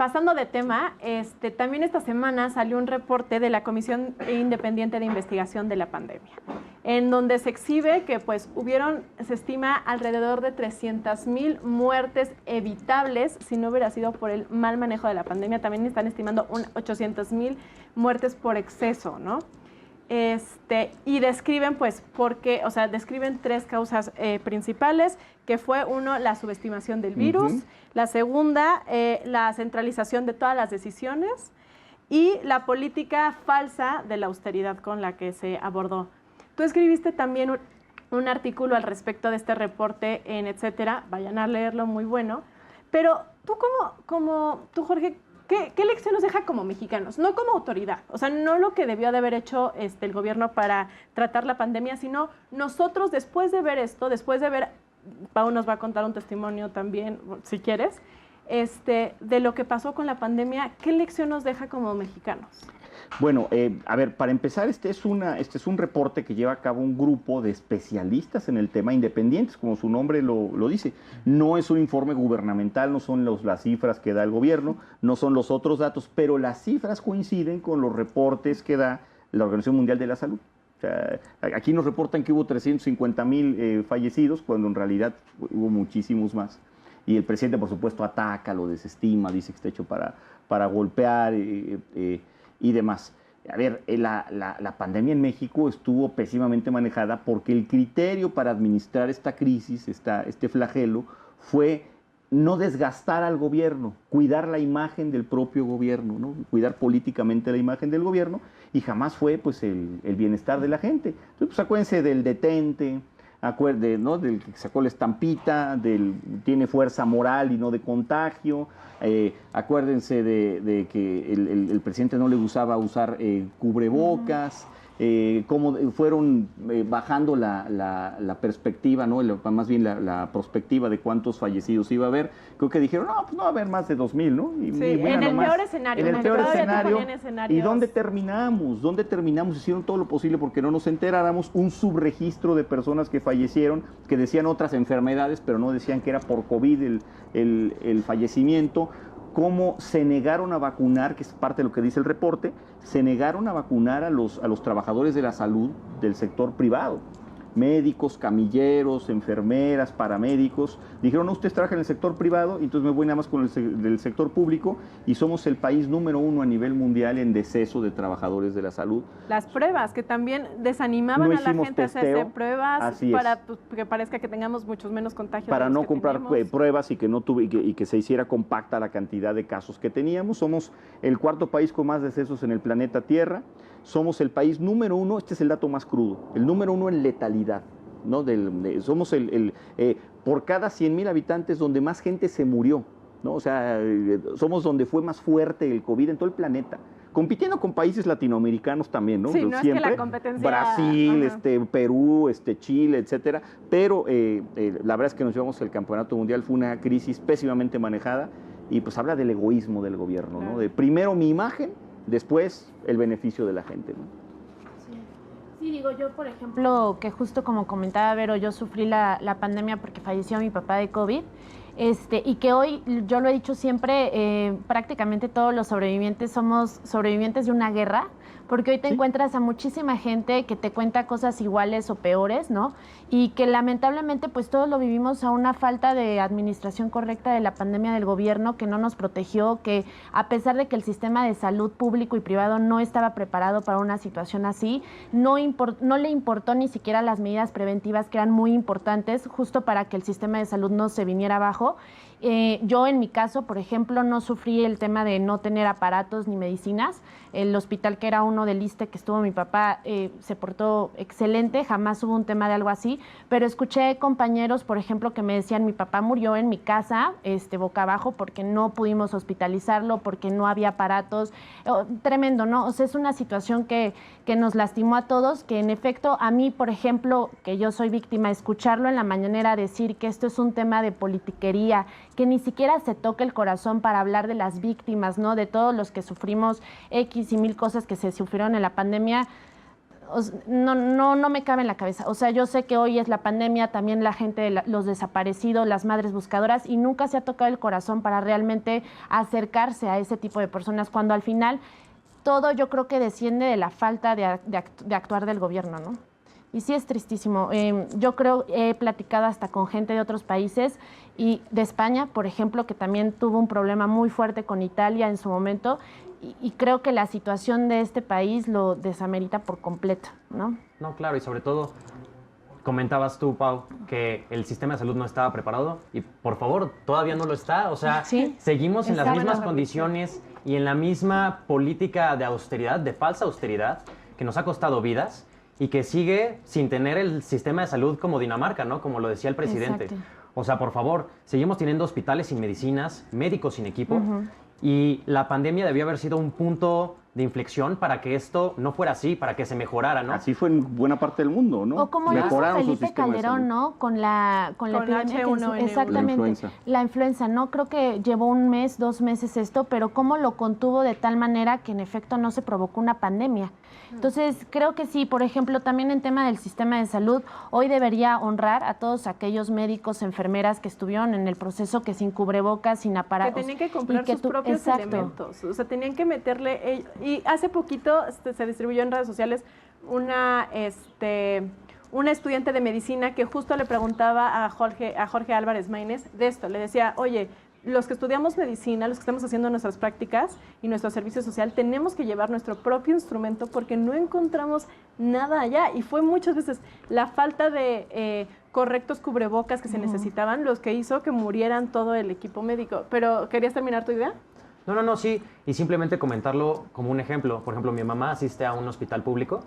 pasando de tema, también esta semana salió un reporte de la Comisión Independiente de Investigación de la Pandemia, en donde se exhibe que pues se estima alrededor de 300,000 muertes evitables si no hubiera sido por el mal manejo de la pandemia. También están estimando 800,000 muertes por exceso, ¿no? Y describen describen 3 causas principales, que fue uno, la subestimación del virus, la segunda, la centralización de todas las decisiones y la política falsa de la austeridad con la que se abordó. Tú escribiste también un artículo al respecto de este reporte en Etcétera, vayan a leerlo, muy bueno, pero tú tú, Jorge, ¿qué lección nos deja como mexicanos? No como autoridad, o sea, no lo que debió de haber hecho el gobierno para tratar la pandemia, sino nosotros después de ver esto, después de ver, Pau nos va a contar un testimonio también, si quieres, de lo que pasó con la pandemia, ¿qué lección nos deja como mexicanos? Bueno, a ver, para empezar, este es un reporte que lleva a cabo un grupo de especialistas en el tema, independientes, como su nombre lo dice. No es un informe gubernamental, no son las cifras que da el gobierno, no son los otros datos, pero las cifras coinciden con los reportes que da la Organización Mundial de la Salud. O sea, aquí nos reportan que hubo 350,000 fallecidos, cuando en realidad hubo muchísimos más. Y el presidente, por supuesto, ataca, lo desestima, dice que está hecho para golpear y demás. A ver, la pandemia en México estuvo pésimamente manejada porque el criterio para administrar esta crisis, este flagelo, fue no desgastar al gobierno, cuidar la imagen del propio gobierno, ¿no? Cuidar políticamente la imagen del gobierno, y jamás fue pues el bienestar de la gente. Entonces, pues acuérdense del detente, ¿no? Del que sacó la estampita, tiene fuerza moral y no de contagio. Acuérdense de que el presidente no le gustaba usar cubrebocas. Cómo fueron bajando la perspectiva, ¿no? Más bien la perspectiva de cuántos fallecidos iba a haber. Creo que dijeron, no, pues no va a haber más de 2,000, ¿no? Y en el peor escenario. En el peor escenario. ¿Y dónde terminamos? Hicieron todo lo posible porque no nos enteráramos. Un subregistro de personas que fallecieron, que decían otras enfermedades, pero no decían que era por COVID el fallecimiento. Cómo se negaron a vacunar, que es parte de lo que dice el reporte, se negaron a vacunar a los trabajadores de la salud del sector privado. Médicos, camilleros, enfermeras, paramédicos. Dijeron, no, ustedes trabajan en el sector privado, y entonces me voy nada más con el sector público, y somos el país número 1 a nivel mundial en deceso de trabajadores de la salud. Las pruebas, que también desanimaban a la gente a hacerse pruebas para que parezca que tengamos muchos menos contagios. Para no comprar pruebas y que se hiciera compacta la cantidad de casos que teníamos. Somos el 4º país con más decesos en el planeta Tierra. Somos el país número 1, este es el dato más crudo, el número 1 en letalidad, ¿no? Somos por cada 100,000 habitantes donde más gente se murió, ¿no? O sea, somos donde fue más fuerte el COVID en todo el planeta, compitiendo con países latinoamericanos también, ¿no? Sí, no siempre, es que la competencia... Brasil, Perú, Chile, etcétera, pero la verdad es que nos llevamos el campeonato mundial, fue una crisis pésimamente manejada, y pues habla del egoísmo del gobierno, ¿no? De primero mi imagen, después el beneficio de la gente, ¿no? Sí, digo, yo por ejemplo, que justo como comentaba Vero, yo sufrí la pandemia porque falleció mi papá de COVID, y que hoy, yo lo he dicho siempre, prácticamente todos los sobrevivientes somos sobrevivientes de una guerra, porque hoy te encuentras a muchísima gente que te cuenta cosas iguales o peores, ¿no? Y que lamentablemente pues todos lo vivimos a una falta de administración correcta de la pandemia del gobierno, que no nos protegió, que a pesar de que el sistema de salud público y privado no estaba preparado para una situación así, no le importó ni siquiera las medidas preventivas, que eran muy importantes justo para que el sistema de salud no se viniera abajo. Yo en mi caso, por ejemplo, no sufrí el tema de no tener aparatos ni medicinas. El hospital que era uno del ISSSTE que estuvo mi papá se portó excelente, jamás hubo un tema de algo así, pero escuché compañeros, por ejemplo, que me decían, mi papá murió en mi casa, boca abajo, porque no pudimos hospitalizarlo, porque no había aparatos. Tremendo, ¿no? O sea, es una situación que nos lastimó a todos, que en efecto a mí, por ejemplo, que yo soy víctima, escucharlo en la mañanera decir que esto es un tema de politiquería, que ni siquiera se toca el corazón para hablar de las víctimas, ¿no? De todos los que sufrimos X y mil cosas que se sufrieron en la pandemia. no me cabe en la cabeza. O sea, yo sé que hoy es la pandemia, también la gente, los desaparecidos, las madres buscadoras, y nunca se ha tocado el corazón para realmente acercarse a ese tipo de personas, cuando al final todo yo creo que desciende de la falta de actuar del gobierno, ¿no? Y sí es tristísimo. Yo creo, he platicado hasta con gente de otros países y de España, por ejemplo, que también tuvo un problema muy fuerte con Italia en su momento, y creo que la situación de este país lo desamerita por completo, ¿no? No, claro, y sobre todo, comentabas tú, Pau, que el sistema de salud no estaba preparado, y por favor, todavía no lo está. O sea, sí, seguimos en las exacto. mismas condiciones y en la misma política de austeridad, de falsa austeridad, que nos ha costado vidas y que sigue sin tener el sistema de salud como Dinamarca, ¿no? Como lo decía el presidente. Exacto. O sea, por favor, seguimos teniendo hospitales sin medicinas, médicos sin equipo, y la pandemia debió haber sido un punto de inflexión para que esto no fuera así, para que se mejorara, ¿no? Así fue en buena parte del mundo, ¿no? O como lo hizo Mejoraron su Felipe sistema de Calderón, salud. ¿no? Con la epidemia. H1N1. Exactamente. La influenza, ¿no? Creo que llevó 1 mes, 2 meses esto, pero cómo lo contuvo de tal manera que en efecto no se provocó una pandemia. Entonces, creo que sí, por ejemplo, también en tema del sistema de salud, hoy debería honrar a todos aquellos médicos, enfermeras que estuvieron en el proceso, que sin cubrebocas, sin aparatos. Que tenían que comprar sus propios elementos. O sea, tenían que meterle... Y hace poquito se distribuyó en redes sociales una estudiante de medicina que justo le preguntaba a Jorge Álvarez Maínez de esto. Le decía, oye, los que estudiamos medicina, los que estamos haciendo nuestras prácticas y nuestro servicio social, tenemos que llevar nuestro propio instrumento porque no encontramos nada allá. Y fue muchas veces la falta de correctos cubrebocas que se necesitaban los que hizo que murieran todo el equipo médico. Pero, ¿querías terminar tu idea? No, sí. Y simplemente comentarlo como un ejemplo. Por ejemplo, mi mamá asiste a un hospital público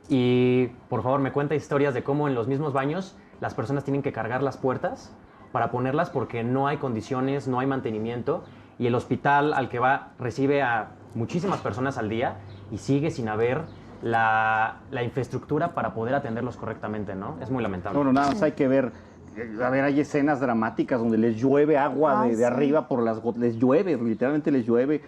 y, por favor, me cuenta historias de cómo en los mismos baños las personas tienen que cargar las puertas para ponerlas porque no hay condiciones, no hay mantenimiento, y el hospital al que va recibe a muchísimas personas al día y sigue sin haber la infraestructura para poder atenderlos correctamente, ¿no? Es muy lamentable. No, nada más hay que ver. A ver, hay escenas dramáticas donde les llueve agua de arriba por las gotas, les llueve, literalmente les llueve.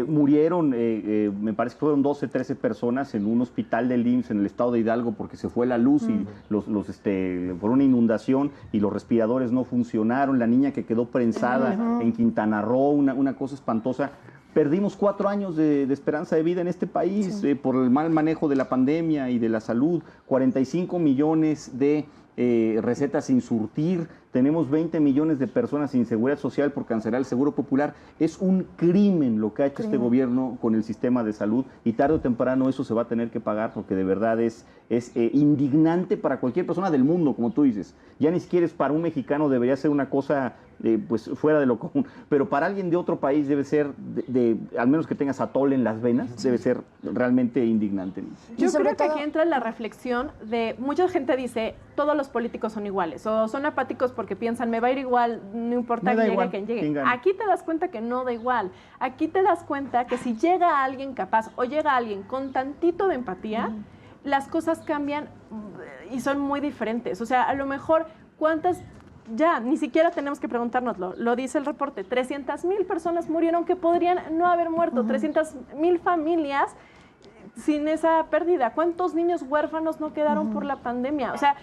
Murieron, me parece que fueron 12, 13 personas en un hospital del IMSS en el estado de Hidalgo porque se fue la luz y por una inundación y los respiradores no funcionaron. La niña que quedó prensada en Quintana Roo, una cosa espantosa. Perdimos 4 años de esperanza de vida en este país por el mal manejo de la pandemia y de la salud. 45 millones de recetas sin surtir, tenemos 20 millones de personas sin seguridad social por cancelar el Seguro Popular. Es un crimen lo que ha hecho este gobierno con el sistema de salud, y tarde o temprano eso se va a tener que pagar, porque de verdad es indignante para cualquier persona del mundo, como tú dices. Ya ni siquiera es para un mexicano, debería ser una cosa pues fuera de lo común, pero para alguien de otro país debe ser, al menos que tengas atole en las venas, debe ser realmente indignante. Yo creo que aquí entra la reflexión de, mucha gente dice, todos los políticos son iguales, o son apáticos porque piensan, me va a ir igual, no importa quién llegue, quien llegue. Aquí te das cuenta que no da igual. Aquí te das cuenta que si llega alguien capaz o llega alguien con tantito de empatía, las cosas cambian y son muy diferentes. O sea, a lo mejor, ¿cuántas? Ya, ni siquiera tenemos que preguntárnoslo. Lo dice el reporte. 300,000 personas murieron que podrían no haber muerto. 300,000 familias sin esa pérdida. ¿Cuántos niños huérfanos no quedaron por la pandemia? O sea,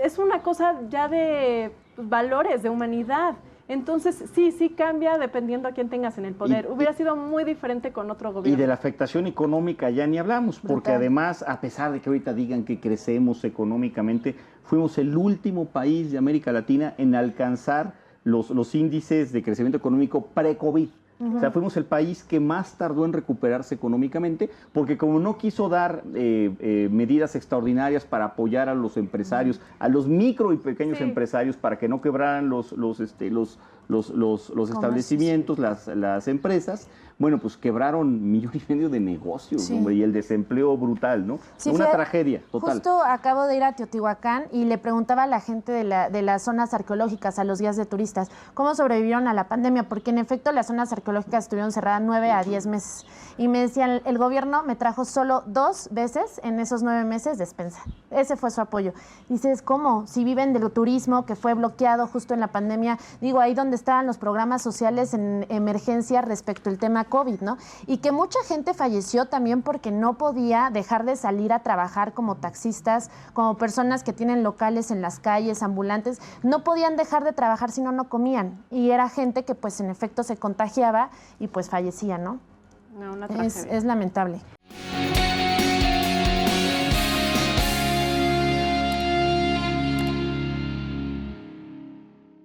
es una cosa ya de valores, de humanidad. Entonces, sí cambia dependiendo a quién tengas en el poder. Hubiera sido muy diferente con otro gobierno. Y de la afectación económica ya ni hablamos, porque además, a pesar de que ahorita digan que crecemos económicamente, fuimos el último país de América Latina en alcanzar los índices de crecimiento económico pre-COVID. O sea, fuimos el país que más tardó en recuperarse económicamente, porque como no quiso dar medidas extraordinarias para apoyar a los empresarios, a los micro y pequeños empresarios, para que no quebraran los establecimientos, las empresas, bueno, pues quebraron 1,5 millones de negocios, hombre, y el desempleo brutal, ¿no? Sí, una tragedia total. Justo acabo de ir a Teotihuacán y le preguntaba a la gente de las zonas arqueológicas, a los guías de turistas, cómo sobrevivieron a la pandemia, porque en efecto las zonas arqueológicas estuvieron cerradas 9 a 10 meses. Y me decían, el gobierno me trajo solo 2 veces en esos 9 meses despensa. Ese fue su apoyo. Dices, ¿cómo? Si viven del turismo que fue bloqueado justo en la pandemia, digo, ahí donde donde estaban los programas sociales en emergencia respecto al tema COVID, ¿no? Y que mucha gente falleció también porque no podía dejar de salir a trabajar como taxistas, como personas que tienen locales en las calles, ambulantes, no podían dejar de trabajar si no, no comían. Y era gente que pues en efecto se contagiaba y pues fallecía, ¿no? No, una tragedia. Es lamentable.